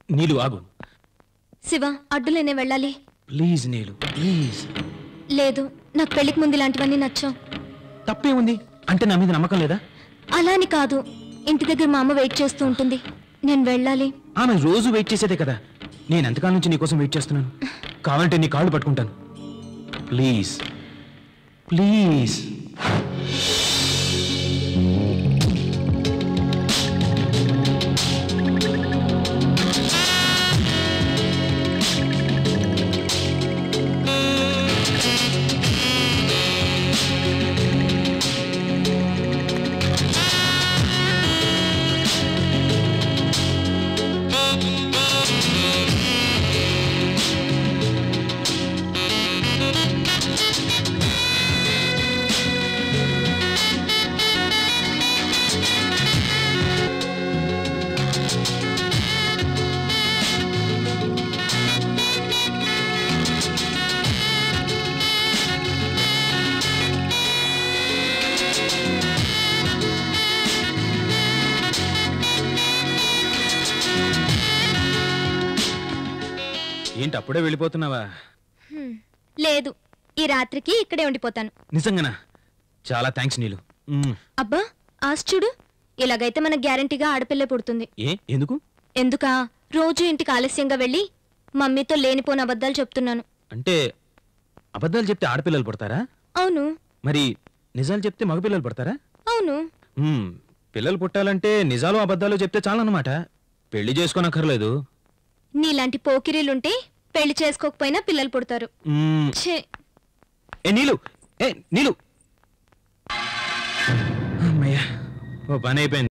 నీలు ఆగు. శివ, అడ్డులేనే వెళ్ళాలి. Please Neelu, please. లేదు, నాకు పెళ్లికి ముందు ఇలాంటివన్నీ నచ్చావు. తప్పే ఉంది అంటే నా మీద నమ్మకం లేదా? అలాని కాదు, ఇంటి దగ్గర మా అమ్మ వెయిట్ చేస్తూ ఉంటుంది, నేను వెళ్ళాలి. ఆమె రోజు వెయిట్ చేసేదే కదా. నేను ఎంతకాలం నుంచి నీకోసం వెయిట్ చేస్తున్నాను. కావాలంటే నీ కాళ్ళు పట్టుకుంటాను. Please please. ఏంటి అప్పుడే వెళ్ళిపోతున్నావా? లేదు, ఈ రాత్రికి ఇక్కడే ఉండిపోతాను. నిజంగానా? చాలా థ్యాంక్స్ నీలు. అబ్బా, ఆశ చూడు, ఇలాగైతే మన గ్యారంటీగా ఆడపిల్ల పుడుతుంది. ఎందుకు? ఎందుకా, రోజు ఇంటికి ఆలస్యంగా వెళ్ళి మమ్మీతో లేనిపోని అబద్ధాలు చెప్తున్నాను. అంటే అబద్ధాలు చెప్తే ఆడపిల్లలు పుడతారా? అవును. మరి నిజాలు చెప్తే మగపిల్లలు పుడతారా? అవును. పిల్లలు పుట్టాలంటే నిజాలు అబద్ధాలు చెప్తే చాలన్నమాట. పెళ్లి చేసుకోనక్కర్లేదు. నీలాంటి పోకిరీలుంటే పెళ్లి చేసుకోకపోయినా పిల్లలు పుడతారు. నీలు, నీలు. అమ్మయ్యా, ఓ పని అయిపోయింది.